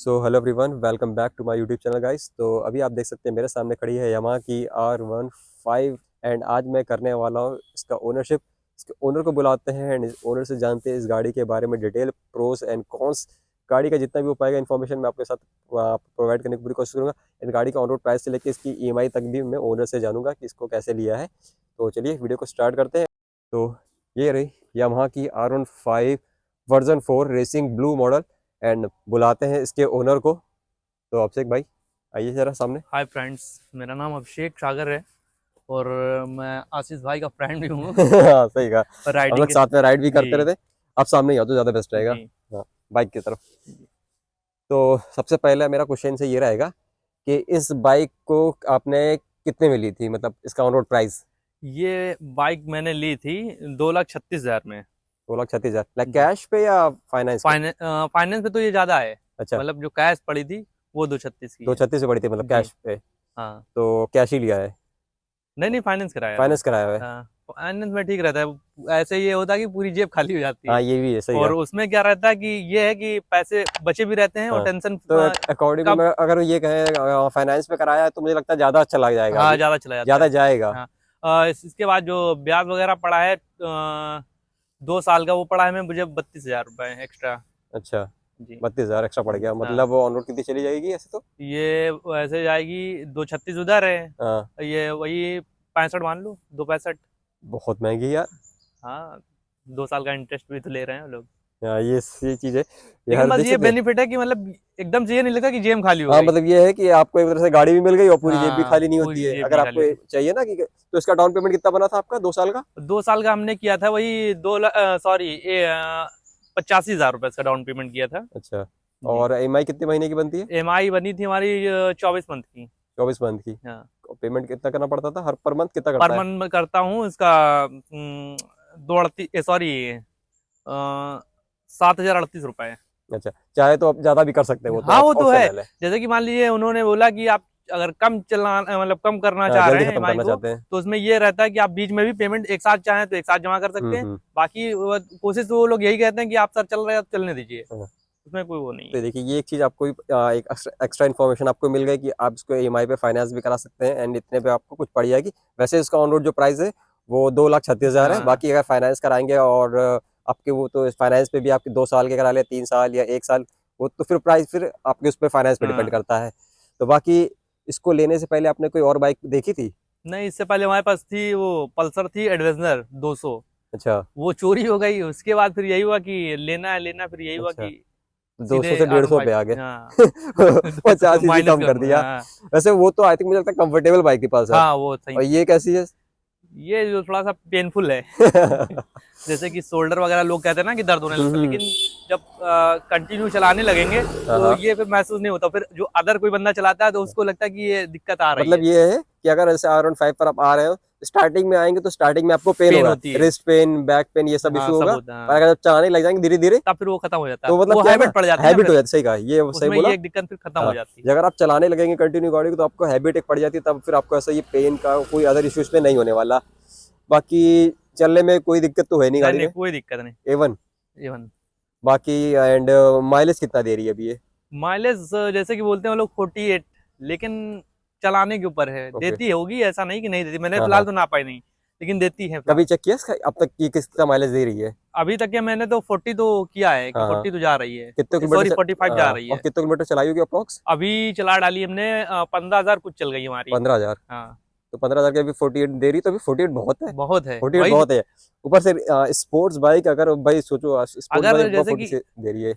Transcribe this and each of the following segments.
So hello everyone, welcome back to my YouTube channel guys. तो अभी आप देख सकते हैं मेरे सामने खड़ी है यामाहा की R15 एंड आज मैं करने वाला हूँ इसका ओनरशिप। इसके ओनर को बुलाते हैं एंड इस ओनर से जानते हैं इस गाड़ी के बारे में डिटेल, प्रोस एंड कॉन्स। गाड़ी का जितना भी हो पाएगा इन्फॉर्मेशन मैं आपके साथ प्रोवाइड करने की पूरी कोशिश करूँगा। इन गाड़ी का ऑन रोड प्राइस से लेकर इसकी EMI तक भी मैं ओनर से जानूंगा कि इसको कैसे लिया है। तो चलिए वीडियो को स्टार्ट करते हैं। तो ये रही यामाहा की R15 version 4 racing blue model and बुलाते हैं इसके ओनर को। तो अभिषेक भाई आइए जरा सामने। हाय फ्रेंड्स, मेरा नाम अभिषेक सागर है और मैं आशीष भाई का फ्रेंड भी हूँ। हाँ सही कहा, हम राइडिंग लोग के साथ में राइड भी करते जी रहते। आप सामने ही आओ तो ज़्यादा बेस्ट रहेगा। जी हाँ, बाइक की तरफ। तो सबसे पहले मेरा क्वेश्चन से ये रहेगा कि इस बाइक को आपने कितने में ली थी, मतलब इसका ऑन रोड प्राइस? ये बाइक मैंने ली थी 2,36,000 में। 2,36,000 लाइक जी कैश पे या फाइनेंस पे? फाइनेंस पे तो ये ज़्यादा है। अच्छा, मतलब जो कैश पड़ी थी वो 2,36 की है। 2,36 से पड़ी थी मतलब जी कैश पे। हाँ, तो कैश ही लिया है? नहीं नहीं, फाइनेंस कराया था। फाइनेंस कराया हुआ है? हाँ, फाइनेंस में ठीक रहता है। ऐसे ये होता है कि पूरी जेब खाली हो जाती है हाँ ये भी है, सही और कहा। उसमें क्या रहता है कि ये है कि पैसे बचे भी रहते हैं और हाँ, टेंशन तो अकॉर्डिंग कब। में अगर ये कहें फाइनेंस पे कराया है तो मुझे लगता है ज़्यादा अच्छा लग जाएगा, हाँ, अभी ज़्यादा चला जाता ज़्यादा है। जाएगा। हाँ, इसके बाद जो ब्याज वगैरह पड़ा है 2 साल का वो पड़ा है मैं मुझे 32,000 रुपये एक्स्ट्रा। अच्छा, जी 32,000 एक्स्ट्रा पड़ गया, हाँ, मतलब वो ऑन रोड कितनी चली जाएगी ऐसे तो? ये वैसे जाएगी 2,36 उधर है। हाँ, ये वही 65 मान लो, 2,65। बहुत महंगी यार। हाँ, 2 साल का इंटरेस्ट भी तो ले रहे हैं वो लोग। हाँ ये चीज़ है। ये लेकिन हर बस देख ये सकते हैं। बेनिफिट है कि मतलब एकदम से ये नहीं लगता कि जेब खाली हो हाँ गई। मतलब ये है कि आपको एक तरह से गाड़ी भी मिल गई और पूरी जेब भी हाँ, खाली नहीं होती पूरी है जेब अगर नहीं खाली आपको होती। चाहिए ना कि। तो इसका डाउन पेमेंट कितना बना था आपका 2 साल का? 2 साल का हमने किया था वही 85,000 रुपये का डाउन पेमेंट किया था। अच्छा, जी, और EMI कितने महीने की बनती है? EMI बनी थी हमारी 24 मंथ की। 24 मंथ की। हाँ, पेमेंट कितना करना पड़ता था, हर पर मंथ कितना पर करता है? मंथ में करता हूँ इसका 7,038 रुपए। अच्छा, चाहे तो आप ज़्यादा भी कर सकते हैं, वो तो हाँ, आप वो तो है। ऑप्शनल है। जैसे कि मान लीजिए उन्होंने बोला कि आप अगर कम चला मतलब कम करना हाँ, चाह जल्दी रहे हैं खत्म EMI करना को, चाहते हैं। तो उसमें ये रहता है कि आप बीच में भी पेमेंट एक साथ चाहें तो एक साथ जमा कर सकते हैं। हम्म। बाकी कोशिश तो वो लोग यही कहते हैं कि आप सर चल रहे हैं, आप चलने दीजिए। हाँ। उसमें कोई वो नहीं है। तो देखिए ये एक चीज़ आपको एक एक्स्ट्रा इन्फॉर्मेशन आपको मिल गई कि आप इसको EMI पे फाइनेंस भी करा सकते हैं एंड इतने पे आपको कुछ पड़ जाएगी। वैसे इसका ऑन रोड जो प्राइस है वो 2,36,000 है। हाँ बाकी अगर फाइनेंस कराएंगे और आपके वो तो फाइनेंस पे भी आपके 2 साल के करा ले, 3 साल या 1 साल, वो तो फिर प्राइस फिर आपके उस पर फाइनेंस पे डिपेंड हाँ, करता है। तो बाकी इसको लेने से पहले आपने कोई और बाइक देखी थी? नहीं, इससे पहले हमारे पास थी वो पल्सर थी एडवेंचर 200। अच्छा। वो चोरी हो गई, उसके बाद फिर यही हुआ कि लेना है लेना, फिर यही हुआ अच्छा, कि 200 सीधे से R1 150 पे फाइव। आ गए। हाँ 200 से 50 माइनस कम कर करूंगा। दिया। हाँ वैसे वो तो आई थिंक मुझे लगता है कंफर्टेबल बाइक थी पल्सर। हाँ, वो सही और थी। ये कैसी है? ये जो थोड़ा सा पेनफुल है जैसे कि शोल्डर वगैरह लोग कहते हैं ना कि दर्द होने लगता है, हम्म। लेकिन जब कंटिन्यू चलाने लगेंगे हाँ तो हाँ। ये फिर महसूस नहीं होता। फिर जो अदर कोई बंदा चलाता है तो उसको लगता है कि ये दिक्कत आ रही मतलब है। ये है कि अगर ऐसे R15 पर आप आ रहे हो, स्टार्टिंग में आएंगे तो स्टार्टिंग में आपको पेन पेन होगा, होती है। रिस्ट पेन, बैक पेन, ये सब हाँ, इशू सब होगा। होता है पर हाँ। अगर जब चलाने लग जाएंगे धीरे धीरे तब फिर वो खत्म हो जाता है, तो मतलब वो क्या है ना, हैबिट पड़ जाती है ना हैबिट हो फिर। जाती है। सही कहा, ये सही उसमें बोला। ये एक दिक्कत फिर खत्म हाँ, हो जाती है। अगर आप चलाने लगेंगे कंटिन्यू गाड़ी को तो आपको हैबिट एक पड़ जाती है, तब फिर आपको ऐसा ये पेन का कोई अदर इशू इसमें नहीं होने वाला। बाकी चलने में कोई दिक्कत तो है नहीं नहीं गाड़ी नहीं, में। कोई दिक्कत नहीं। A1। इवन बाकी एंड माइलेज कितना दे रही है अभी ये? माइलेज जैसे कि बोलते हैं वो लोग 48, लेकिन चलाने के ऊपर है। ओके। देती होगी, ऐसा नहीं कि नहीं देती, मैंने हाँ फिलहाल हाँ। तो ना पाई नहीं, लेकिन देती है कभी फिलहाल। चेक किया इसका अब तक कि कितना माइलेज दे रही है? अभी तक के मैंने तो 40 तो किया है कि हाँ हाँ। 40 तो जा रही कितने है, किलोमीटर सॉरी 45 जा रही और है। कितने किलोमीटर चलाई होगी अप्रोक्स? अभी चला डाली हमने 15,000 कुछ चल गई हमारी। 15,000। हाँ, तो 15,000 के अभी 48 दे रही, तो अभी 48 बहुत है। बहुत है 48 वही। बहुत है। ऊपर से स्पोर्ट्स बाइक, अगर भाई सोचो स्पोर्ट्स अगर बाइक ऊपर जैसे 40 कि से दे रही है।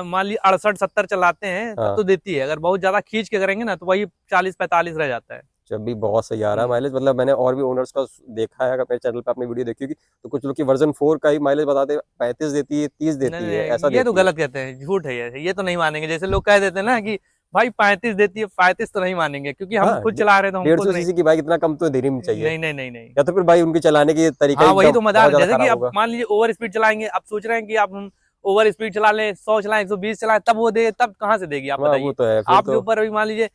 मान ली 68-70 चलाते हैं तब हाँ, तो देती है। अगर बहुत ज्यादा खींच के करेंगे ना तो वही 40-45 रह जाता है। जब भी बहुत सही आ रहा है हम्म। माइलेज। मतलब मैंने और भी ओनर्स का देखा है, अगर मेरे चैनल पे आपने वीडियो देखी होगी तो कुछ लोग की वर्जन 4 का ही माइलेज बताते हैं 35 देती है, 30 नहीं देती है, ऐसा नहीं, ये तो देती है। गलत कहते हैं, झूठ है ये तो नहीं मानेंगे। जैसे लोग कह देते हैं ना कि भाई 35 देती है, 35 तो नहीं मानेंगे क्योंकि हम हाँ, खुद चला रहे हैं तो हम खुद 150 नहीं। सीसी की बाइक इतना कम तो देनी नहीं चाहिए। नहीं नहीं नहीं नहीं। या तो फिर भाई उनके चलाने की तरीका हाँ, ही वही तो बहुत मजाक। ज्यादा जैसे कि खराब अब होगा। मान लीजिए ओवर स्पीड चलाएंगे, आप सोच रहे हैं कि आप हम ओवर स्पीड चला लें, 100 चलाएं, 120 चलाएं, तब वो दे, तब कहाँ से देगी आप हाँ वो बताइए। तो है फिर आपके तो। ऊपर अभी मान लीजिए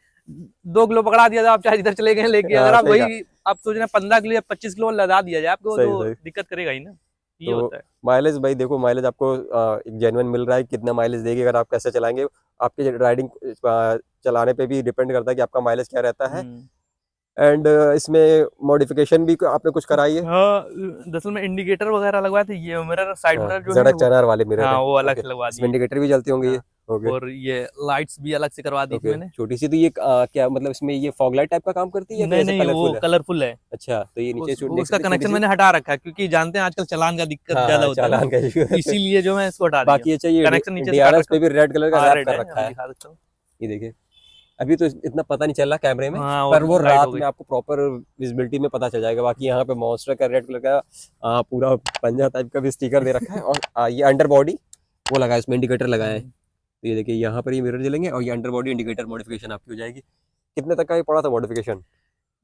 2 किलो पकड़ा दिया जाए, आप चाहे इधर चले गए लेके, अगर हाँ आप सही कहा। वही आप सोच रहे हैं 15 किलो या 25 किलो लदा दिया जाए आपको, सही तो सही। दिक्कत करेगा ही ना। ये तो होता है। माइलेज भाई देखो, माइलेज आपको एक जेन्युइन मिल रहा है, कितना माइलेज देगी अगर आप कैसे चलाएंगे, आपके राइडिंग चलाने पे भी डिपेंड करता है कि आपका माइलेज क्या रहता है। हम्म। एंड इसमें मॉडिफिकेशन भी आपने कुछ कराई है? हाँ, दरअसल में इंडिकेटर वगैरह लगवाए थे, ये मिरर साइड हाँ, मिरर जो है ZX वो, चैनर वाले मिरर हाँ है। वो अलग ओके, से लगवा इसमें दिए। इंडिकेटर भी जलती होंगी ये? हाँ, ओके। और ये लाइट्स भी अलग से करवा दी थी ओके, मैंने। छोटी सी तो ये क्या मतलब इसमें ये फॉग लाइट टाइप का काम करती है या फिर नहीं ऐसे नहीं, वो कलरफुल है? कलरफुल है। अच्छा, तो ये नीचे देख उसका सकते हैं छोटी कनेक्शन सी। मैंने हटा रखा है, क्योंकि जानते हैं आजकल चालान का दिक्कत हाँ ज्यादा हाँ, होता है ना, चालान का इशू है तो इसीलिए जो मैं इसको हटा दिया। बाकी अच्छा, ये कनेक्शन नीचे से काट DRS रखा। पे भी रेड कलर का हाँ रैप रेड कर है, रखा अभी है। दिखा सकता हूँ। ये देखिए, अभी तो इतना पता नहीं चल रहा कैमरे में, हाँ, पर और वो लाइट हो रात गई। में आपको प्रॉपर विजिबिलिटी में पता चल जाएगा। बाकी यहाँ पे मॉन्स्टर का रेड कलर का पूरा पंजा टाइप का भी स्टिकर दे रखा है, और ये अंडर बॉडी वो लगा है, इसमें इंडिकेटर लगाया है। हम्म। तो ये देखिए, यहाँ पर ये मिरर जलेंगे और ये अंडर बॉडी इंडिकेटर मॉडिफिकेशन आपकी हो जाएगी। कितने तक का ये पड़ा था मॉडिफिकेशन?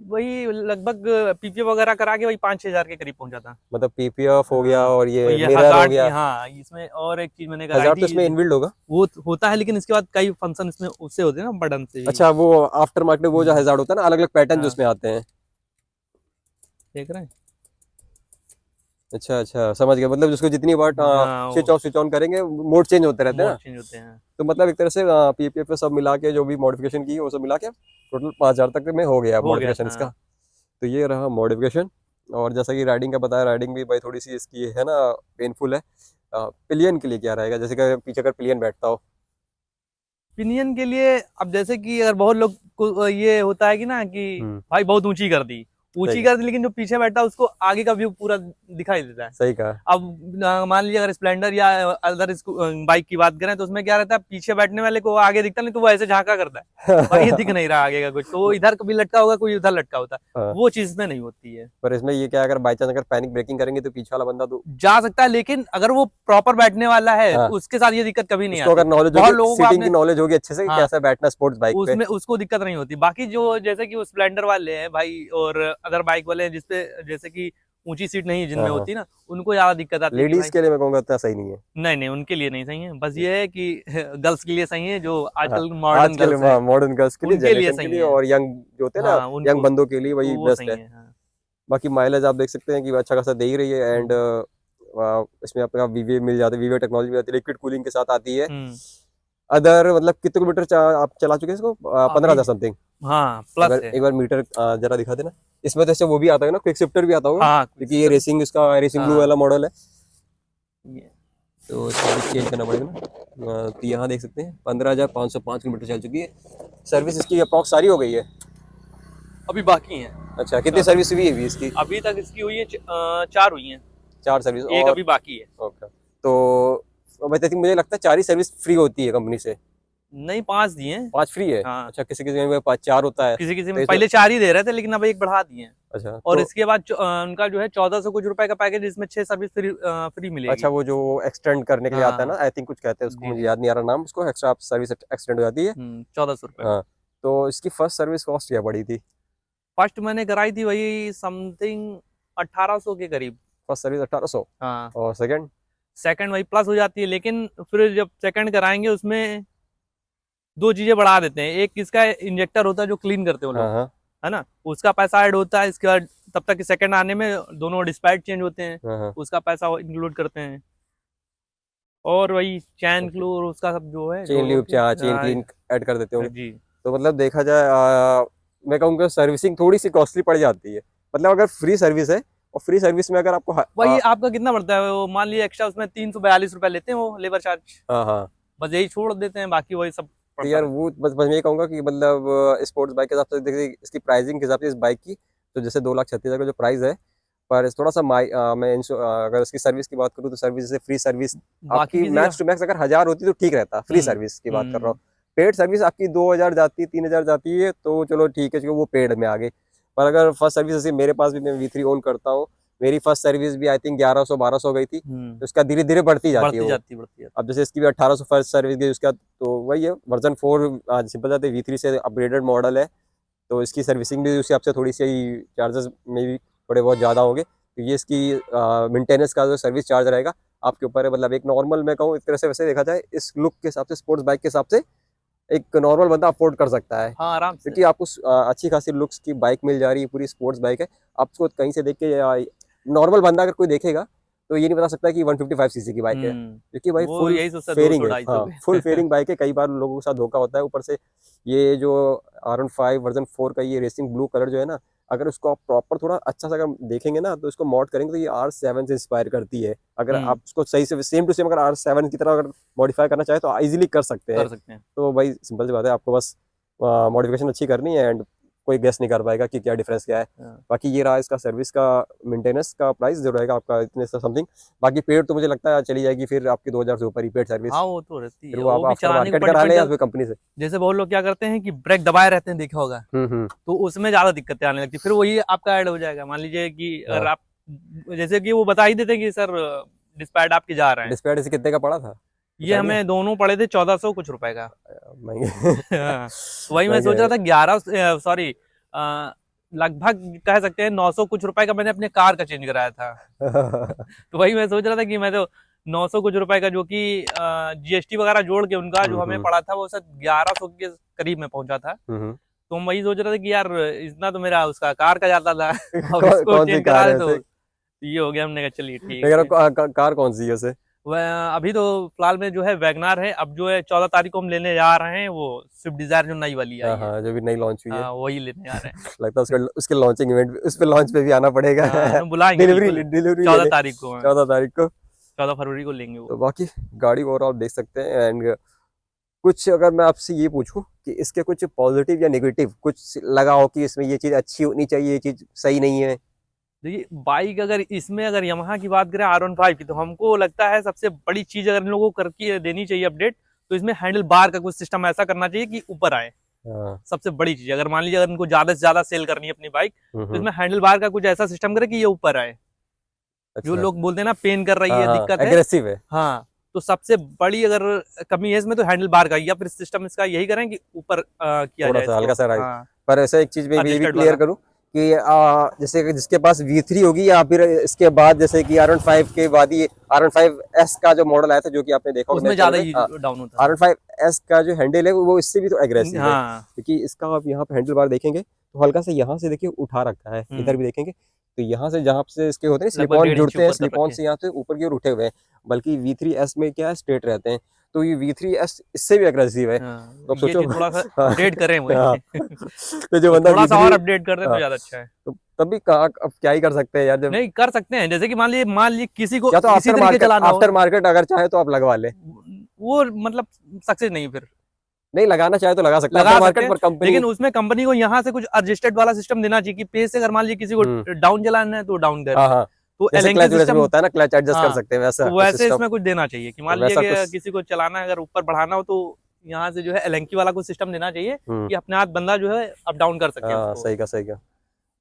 वही लगभग पीपीएफ वगैरह करा के वही 5-6 हजार के करीब पहुंचा था। मतलब PPF हो गया हाँ, और और ये ये मिरर हो गार्ड, गया। हाँ इसमें और एक चीज मैंने कराई 1000 तो थी, इसमें इनबिल्ड होगा। वो होता है, लेकिन इसके बाद कई फंक्शन इसमें उससे होते हैं ना, बटन से ही। अच्छा, वो आफ्टर मार्केट वो जो हम्म। 1000 होता है ना, अलग अलग पैटर्न जो हाँ, उसमें आते हैं। देख रहे हैं। अच्छा अच्छा, समझ गया, मतलब जिसको जितनी बार हाँ, स्विच ऑफ स्विच ऑन करेंगे मोड चेंज होते रहते हैं मोड ना। चेंज होते हैं। तो मतलब एक तरह से PPF पे सब मिला के जो भी मॉडिफिकेशन की वो सब मिला के टोटल 5000 तक में हो गया हो गया मॉडिफिकेशन इसका। था। तो ये रहा मॉडिफिकेशन। और जैसा कि राइडिंग का बताया, राइडिंग भी भाई थोड़ी सी इसकी है ना, पेनफुल है। पिलियन के लिए क्या रहेगा, जैसे कि पीछे अगर पिलियन बैठता हो? पिनियन के लिए अब जैसे कि अगर बहुत लोग को ये होता है कि ना कि हम्म, भाई बहुत ऊंची कर दी, सही ऊंची कहा, कर दी, लेकिन जो पीछे बैठा है उसको आगे का व्यू पूरा दिखाई देता है। सही कहा। अब मान लीजिए अगर स्प्लेंडर या अदर बाइक की बात करें, तो उसमें क्या रहता है, पीछे बैठने वाले को आगे दिखता नहीं, तो वो ऐसे झांका करता है, भाई ये दिख नहीं रहा आगे का कुछ, तो इधर कभी लटका होगा, कोई उधर लटका होता है। हाँ, वो चीज में नहीं होती है। पर इसमें ये क्या है, अगर बाई चांस अगर पैनिक ब्रेकिंग करेंगे तो पीछे वाला बंदा तो जा सकता है, लेकिन अगर वो प्रॉपर बैठने वाला है तो हाँ, उसके साथ ये दिक्कत कभी नहीं उसको आती। अगर नॉलेज बहुत होगी, लोगों को सीटिंग की आपने, नॉलेज होगी अच्छे से कि हाँ कैसा बैठना स्पोर्ट्स बाइक पे। उसमें उसको दिक्कत नहीं होती। बाकी जो जैसे कि वो स्प्लेंडर वाले हैं भाई, और अदर बाइक वाले हैं जिसपे जैसे कि ऊंची सीट नहीं जिनमें हाँ हाँ, होती ना, उनको ज्यादा दिक्कत आती है कि लेडीज भाई, के लिए मैं कहूँगा इतना सही नहीं है। नहीं नहीं उनके लिए नहीं सही है। बस ये है कि गर्ल्स के लिए सही है, जो हाँ, आजकल मॉडर्न आजकल गर्ल्स हैं, मॉडर्न गर्ल्स के लिए, उनके लिए जनरेशन के सही लिए, है। और यंग जो होते हैं ना, हाँ यंग उनको बंदों के लिए वही वो बेस्ट सही है। है। हाँ। बाकी माइलेज आप देख सकते हैं कि अच्छा खासा दे ही रही है। एंड हम्म। इसमें आपका VVA मिल जाता है, VVA टेक्नोलॉजी मिल जाती है, लिक्विड कूलिंग के साथ आती है। हम्म। अदर मतलब कितने किलोमीटर आप चला चुके हैं इसको? अभी 15,000 समथिंग। हाँ एक प्लस बार है। एक बार मीटर जरा दिखा देना। इसमें तो ऐसे वो भी आता है ना, क्विक शिफ्टर भी आता होगा, हाँ क्योंकि ये रेसिंग, इसका रेसिंग ब्लू हाँ वाला मॉडल है, ये- तो इसको भी चेंज करना पड़ेगा ना। तो यहाँ देख सकते हैं 15,505 किलोमीटर चल चुकी है। सर्विस इसकी अप्रॉक्स सारी हो गई है? अभी बाकी है। अच्छा, कितनी सर्विस हुई है अभी इसकी? अभी तक इसकी हुई है 4 हुई हैं, 4 सर्विस एक और? अभी बाकी है। ओके, तो मैं think मुझे लगता है 4 ही सर्विस फ्री होती है कंपनी से। नहीं 5 दिए हैं। 5 फ्री है? हाँ, अच्छा, किसी किसी में 4 होता है किसी किसी तो में इसमें। पहले 4 ही दे रहे थे, लेकिन अब एक बढ़ा दिए हैं। अच्छा और तो इसके बाद उनका जो है 1400 कुछ रुपए का पैकेज, इसमें 6 सर्विस फ्री मिलेगी। अच्छा, वो जो एक्सटेंड करने के लिए आता है ना, हाँ आई थिंक कुछ कहते हैं उसको, जी मुझे जी। याद नहीं आ रहा नाम, उसको एक्स्ट्रा सर्विस एक्सटेंड हो जाती है। 1400 रुपए। हाँ, तो इसकी फर्स्ट सर्विस कॉस्ट क्या पड़ी थी? फर्स्ट मैंने कराई थी वही समथिंग 1800 के करीब। फर्स्ट सर्विस 1800, हाँ, और सेकंड? सेकंड वही प्लस हो जाती है, लेकिन फिर जब सेकंड कराएंगे उसमें 2 चीजें बढ़ा देते हैं। एक इसका इंजेक्टर होता है जो क्लीन करते हैं वो हाँ लोग, हाँ है ना, उसका पैसा ऐड होता है। इसके बाद तब तक सेकंड आने में दोनों डिस्पैच चेंज होते हैं, हाँ हाँ, उसका पैसा इंक्लूड करते हैं। और वही चैन ओके। क्लू और उसका सब जो है चेन डोरों ल्यूब, की। चेन क्लीन ऐड कर देते होंगे। जी। तो मतलब देखा जाए मैं कहूँगा सर्विसिंग थोड़ी सी कॉस्टली पड़ जाती है। मतलब अगर फ्री सर्विस है, और फ्री सर्विस में अगर आपको वही आपका कितना पड़ता है, वो मान लीजिए एक्स्ट्रा उसमें 342 रुपए लेते हैं वो लेबर चार्ज, हाँ हाँ, बस यही छोड़ देते हैं, बाकी वही सब तो पड़ता यार रहता वो बस मैं ये कहूँगा कि मतलब स्पोर्ट्स बाइक के हिसाब से देखिए, इसकी प्राइसिंग के हिसाब से इस बाइक की, तो जैसे 2,36,000 का जो प्राइस है, पर थोड़ा सा अगर इसकी सर्विस की बात करूँ तो सर्विस जैसे फ्री सर्विस है। बाकी आपकी किसी का। मैक्स टू मैक्स अगर 1000 होती तो ठीक रहता, फ्री हम्म। सर्विस की बात कर रहा हम्म। हूँ। पेड सर्विस आपकी 2,000 जाती है, 3,000 जाती है, तो चलो ठीक है, क्योंकि वो पेड में आ गई। पर अगर फर्स्ट सर्विस जैसे मेरे पास भी, मैं V3 ओन करता हूँ, मेरी फर्स्ट सर्विस भी आई थिंक 1100-1200 गई थी, तो उसका धीरे धीरे बढ़ती जाती है बढ़ती वो। जाती बढ़ती जाती। अब जैसे इसकी भी 1800 फर्स्ट सर्विस गई, उसका तो वही है वर्जन 4 सिंपल जाते हैं, V3 से अपग्रेडेड मॉडल है, तो इसकी सर्विसिंग भी उस हिसाब से थोड़ी सी चार्जेस में भी थोड़े बहुत ज़्यादा होंगे। तो ये इसकी मेंटेनेंस का जो सर्विस चार्ज रहेगा आपके ऊपर है। मतलब एक नॉर्मल, मैं कहूँ एक तरह से वैसे देखा जाए, इस लुक के हिसाब से, स्पोर्ट्स बाइक के हिसाब से एक नॉर्मल बंदा अफोर्ड कर सकता है, हाँ आराम से। क्योंकि आपको अच्छी खासी लुक्स की बाइक मिल जा रही है, पूरी स्पोर्ट्स बाइक है। आपको कहीं से देख के नॉर्मल बंदा अगर कोई देखेगा तो ये नहीं बता सकता कि 155 सीसी की बाइक है, क्योंकि भाई वो फुल यही सोचता है फेयरिंग 200 है। 250 हाँ, पे। फुल फेयरिंग बाइक है। कई बार लोगों के साथ धोखा होता है। ऊपर से ये जो R15 वर्जन 4 का ये रेसिंग ब्लू कलर जो है ना, अगर उसको आप प्रॉपर थोड़ा अच्छा सा अगर देखेंगे ना, तो इसको मॉड करेंगे तो ये R7 से इंस्पायर करती है। अगर आप उसको सही से सेम टू सेम अगर R7 की तरह अगर मॉडिफाई करना चाहे तो इजीली कर सकते हैं। कर सकते हैं। तो भाई सिंपल सी बात है, आपको बस मॉडिफिकेशन अच्छी करनी है एंड कोई गेस नहीं कर पाएगा कि क्या डिफरेंस क्या है। बाकी ये रहा इसका सर्विस का मेंटेनेंस का प्राइस जो रहेगा आपका इतने से समथिंग। बाकी पेड तो मुझे लगता है चली जाएगी फिर आपकी 2000 से ऊपर ही पेड सर्विस। हाँ वो तो रहती फिर है, वो वो आप भी आफ्टर चलाने के मार्केट ऊपर करा ले डिपेंड या कर। फिर कंपनी से। जैसे बहुत लोग क्या करते हैं कि ब्रेक दबाए रहते हैं, देखा होगा, हम्म। तो उसमें ज्यादा दिक्कतें आने लगती, फिर वही आपका ऐड हो जाएगा। मान लीजिए कि अगर हाँ, आप, जैसे कि वो बता ही देते हैं कि सर डिस्पैच आपके जा रहे हैं। डिस्प्ले इसे कितने का पड़ा था, कुछ ये आइडिया? हमें दोनों पड़े थे 1400 कुछ रुपए का। महंगे। हाँ, तो वही मैं महंगे सोच रहा था 11, सॉरी, लगभग कह सकते हैं 900 कुछ रुपए का मैंने अपने कार का चेंज कराया था। है। तो वही मैं सोच रहा था कि मैं तो 900 कुछ रुपए का, जो कि जीएसटी वगैरह जोड़ के उनका जो हमें पड़ा था वो सर 1100 के करीब में पहुंचा था। तो हम वही सोच रहे थे कि यार इतना तो मेरा उसका कार का जाता था, अब इसको कौन सी चेंज कार करा है दे तो वैसे? ये हो गया। हमने कहा चलिए ठीक लेकिन है। कार कौन सी है वैसे? वह अभी तो फिलहाल में जो है वैगनार है। अब जो है 14 तारीख को हम लेने जा रहे हैं वो स्विफ्ट डिजायर जो नई वाली हाँ आई है। हाँ, जो भी नई लॉन्च हुई है। हाँ वही लेने जा रहे हैं। लगता है उसका उसके लॉन्चिंग इवेंट उस पे लॉन्च पे भी आना पड़ेगा। हाँ तो बुलाएंगे डिलीवरी बिल्कुल। डिलीवरी 14 लेने तारीख को, 14 तारीख को। 14 फरवरी को लेंगे वो। तो बाकी गाड़ी ओवरऑल देख सकते हैं। एंड कुछ अगर मैं आपसे ये पूछूं कि इसके कुछ पॉजिटिव या नेगेटिव कुछ लगा हो कि इसमें ये चीज़ अच्छी होनी चाहिए, ये चीज़ सही नहीं है। देखिए बाइक अगर इसमें अगर यामाहा की बात करें R15 की, तो हमको लगता है सबसे बड़ी चीज अगर इन लोगों को करके देनी चाहिए अपडेट, तो इसमें हैंडल बार का कुछ सिस्टम ऐसा करना चाहिए कि ऊपर आए। हाँ। सबसे बड़ी चीज अगर मान लीजिए अगर इनको ज्यादा से ज्यादा सेल करनी है अपनी बाइक, तो इसमें हैंडल बार का कुछ ऐसा सिस्टम करे कि ये ऊपर आए। जो अच्छा। लोग बोलते हैं ना पेन कर रही हाँ है, हाँ, दिक्कत है। एग्रेसिव है। हाँ, तो सबसे बड़ी अगर कमी है इसमें तो हैंडल बार का, या फिर सिस्टम इसका यही करें कि ऊपर किया थोड़ा जाए सा हल्का इसको। सा राइज। हाँ, पर ऐसा एक चीज में भी ये भी एडजस्टेड क्लियर वाला। करूं कि जैसे कि जिसके पास V3 होगी या फिर इसके बाद जैसे कि R15 के बाद ही R15S का जो मॉडल आया था, जो कि आपने देखा होगा उसमें मेरे ज्यादा चैनल ही में, डाउन होता है। R15S का जो हैंडल है वो इससे भी तो एग्रेसिव है। हाँ। क्योंकि इसका आप यहाँ पे हैंडल बार देखेंगे तो हल्का सा यहाँ से देखिए उठा रखा है, इधर भी देखेंगे तो यहाँ से जहाँ से इसके होते हैं स्लिप लगभग ऑन 1.5 इंच जुड़ते हैं, ऊपर कर स्लिप ऑन रखे। से यहाँ से ऊपर की ओर उठे हुए हैं। बल्कि V3S में क्या है, स्ट्रेट रहते हैं। तो ये V3S इससे भी एग्रेसिव है। हाँ, तो अब ये सोचो। चीज थोड़ा सा हाँ, अपडेट करें वही। हाँ। तो जो तो बंदा थोड़ा सा V3, और अपडेट कर दें तो हाँ, ज्यादा अच्छा है। तो तब भी कहा अब क्या ही कर सकते हैं यार, जब नहीं कर सकते हैं, जैसे कि मान लीजिए किसी को या तो इसी तरीके चलाना हो, आफ्टर मार्केट अगर चाहे तो आप लगवा ले। वो मतलब सक्सेस नहीं, फिर नहीं लगाना चाहे तो लगा सकते हैं लगा आफ्टर सकते मार्केट हैं। पर कंपनी। लेकिन उसमें कंपनी को यहाँ से कुछ एडजस्टेड वाला सिस्टम देना चाहिए कि पेज से अगर मान लीजिए किसी को डाउन चलाना है तो डाउन कर हाँ ले, हाँ, तो जैसे एलेंकी क्लच में सिस्टम। होता है ना, क्लच एडजस्ट कर हाँ, सकते हैं, वैसा तो कुछ वैसे सिस्टम। इसमें कुछ देना चाहिए कि मान वैसा लीजिए कुछ। कि किसी को चलाना है, अगर ऊपर बढ़ाना हो तो यहाँ से जो है एलेंकी वाला कुछ सिस्टम देना चाहिए कि अपने हाथ बंदा जो है अप डाउन कर सके हाँ, उसको। सही का सही का।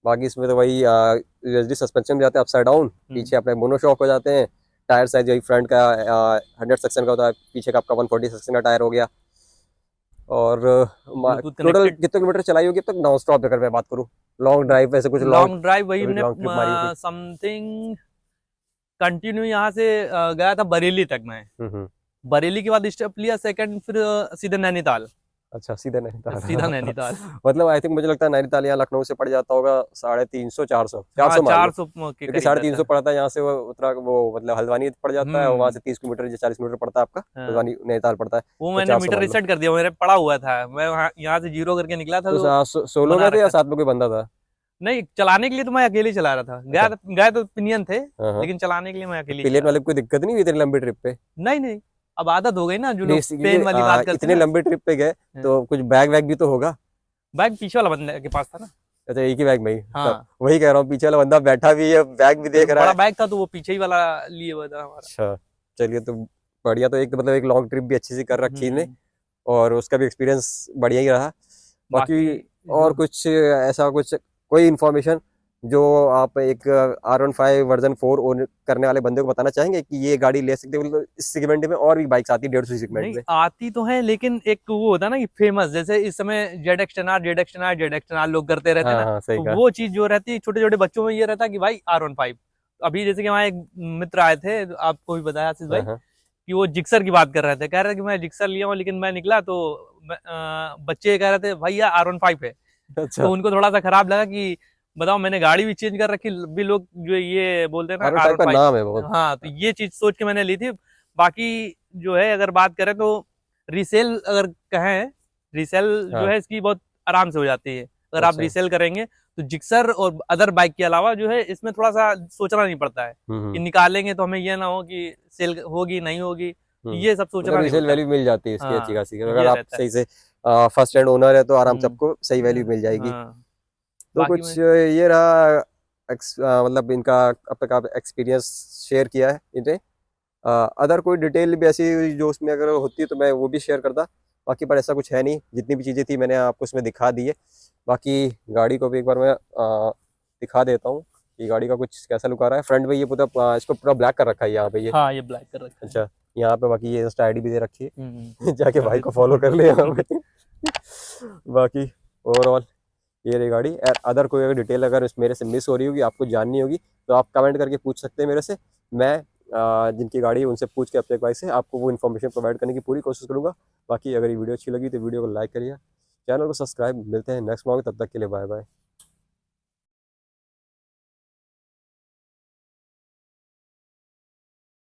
बाकी इसमें तो वही यूएसडी सस्पेंशन भी जाते हैं अपसाइड डाउन, पीछे अपने मोनोशॉक हो जाते हैं। टायर साइज यही फ्रंट का 100 सेक्शन का होता है, पीछे का आपका 140 सेक्शन का टायर हो गया। और ब्लूटूथ टोटल कनेक्टेड। कितने किलोमीटर चलाई होगी अब तक नॉन स्टॉप अगर मैं बात करूँ? लॉन्ग ड्राइव ऐसे कुछ लॉन्ग ड्राइव वही कभी हमने लॉन्ग ट्रिप मारी हो? समथिंग कंटिन्यू यहाँ से गया था बरेली तक मैं। हम्म। बरेली के बाद स्टेप लिया सेकंड, फिर सीधे नैनीताल। अच्छा, सीधा नैनीताल। सीधा नैनीताल। मतलब आई थिंक मुझे लगता है नैनीताल या लखनऊ से पड़ जाता होगा 350 400 हाँ 400 मान लो। 400 के क्योंकि करीब रहता 350 है। पड़ता है यहाँ से, वो उतरा वो मतलब हल्द्वानी पड़ जाता है और वहाँ से 30 किलोमीटर या 40 किलोमीटर पड़ता है आपका, हाँ। हल्द्वानी नैनीताल पड़ता है। वो तो मैंने 400 मीटर मान लो। रिसेट कर दिया, मेरे पड़ा हुआ था, मैं यहाँ से जीरो करके निकला था तो तो सोलो बना गए थे या रखा साथ था। में कोई बंदा था? नहीं, चलाने के लिए तो मैं अकेले ही चला रहा था। अच्छा। गए तो पिनियन थे, हाँ हाँ। लेकिन चलाने के लिए मैं अकेले ही पिलियन चला वाले को कोई दिक्कत नहीं हुई इतनी लंबी ट्रिप पे? रहा। नहीं नहीं, अब आदत हो गई ना, जो लोग क्योंकि पेन वाली बात करते हैं इतने ना। लंबी ट्रिप पे गए तो कुछ बैग वैग भी तो होगा? बैग पीछे वाला बंदे के पास था ना। अच्छा, एक ही बैग में ही? हाँ। तब वही कह रहा हूँ, पीछे वाला बंदा बैठा भी है, बैग भी देख रहा बड़ा है। बैग था तो वो पीछे ही वाला लिए हुआ था हमारा। अच्छा, चलिए तो बढ़िया। तो एक मतलब एक लॉन्ग ट्रिप भी अच्छी सी कर रखी ने, और उसका भी एक्सपीरियंस बढ़िया ही रहा। बाकी और कुछ ऐसा कुछ कोई इन्फॉर्मेशन जो आप एक R15 वर्जन 4 ओन करने वाले बंदे को बताना चाहेंगे कि ये गाड़ी ले सकते हैं? मतलब इस सेगमेंट में और भी बाइक्स आती है 150 सेगमेंट नहीं में। आती तो है, लेकिन एक वो होता है ना कि फेमस, जैसे इस समय ZX10R लोग करते रहते हैं हाँ ना, हाँ, सही तो कहा। वो चीज जो रहती है छोटे छोटे बच्चों में ये रहता है कि भाई R15। अभी जैसे कि हमारे एक मित्र आए थे, तो आपको भी बताया आशीष भाई, हाँ कि वो जिक्सर की बात कर रहे थे, कह रहे थे कि मैं जिक्सर लिया हूँ, लेकिन मैं निकला तो बच्चे कह रहे थे भैया R15 है। अच्छा। तो उनको थोड़ा सा खराब लगा कि बताओ, मैंने गाड़ी भी चेंज कर रखी, भी लोग जो ये बोलते हैं ना R15 का R15। नाम है बहुत। हाँ, तो ये चीज सोच के मैंने ली थी। बाकी जो है अगर बात करें तो रीसेल अगर कहें, रीसेल जो हाँ है इसकी बहुत आराम से हो जाती है। अगर आप अच्छा। रीसेल करेंगे तो जिक्सर और अदर बाइक के अलावा जो है इसमें थोड़ा सा सोचना नहीं पड़ता है कि निकालेंगे तो हमें ये ना हो कि सेल होगी नहीं होगी, ये सब मतलब सोचना नहीं रीसेल पड़ता है। वैल्यू मिल जाती है इसकी अच्छी हाँ, खासी, अगर ये आप रहता है। सही से फर्स्ट हैंड ओनर है तो आराम से हम्म। आपको सही वैल्यू मिल जाएगी। हाँ, तो बाकी कुछ में ये रहा मतलब इनका अब तक आप एक्सपीरियंस शेयर किया है इन्हें। अदर कोई डिटेल भी ऐसी जो उसमें अगर होती तो मैं वो भी शेयर करता, बाकी पर ऐसा कुछ है नहीं, जितनी भी चीज़ें थी मैंने आपको उसमें दिखा दी है। बाकी गाड़ी को भी एक बार मैं दिखा देता हूँ कि गाड़ी का कुछ कैसा लुक आ रहा है। फ्रंट में ये पूरा इसको पूरा ब्लैक कर रखा है यहाँ पे ये। हाँ, ये ब्लैक कर रखा है। अच्छा, यहाँ पे बाकी ये इंस्टा आईडी भी दे रखी है जाके कर भाई को देते फॉलो कर ले यहाँ हैं। पे। बाकी ओवरऑल ये रही गाड़ी। अदर कोई अगर डिटेल अगर मेरे से मिस हो रही होगी, आपको जाननी होगी, तो आप कमेंट करके पूछ सकते हैं मेरे से। मैं जिनकी गाड़ी है उनसे पूछ के अपने भाई से आपको वो इन्फॉर्मेशन प्रोवाइड करने की पूरी कोशिश करूँगा। बाकी अगर ये वीडियो अच्छी लगी तो वीडियो को लाइक करिए, चैनल को सब्सक्राइब। मिलते हैं नेक्स्ट व्लॉग, तब तक के लिए बाय बाय।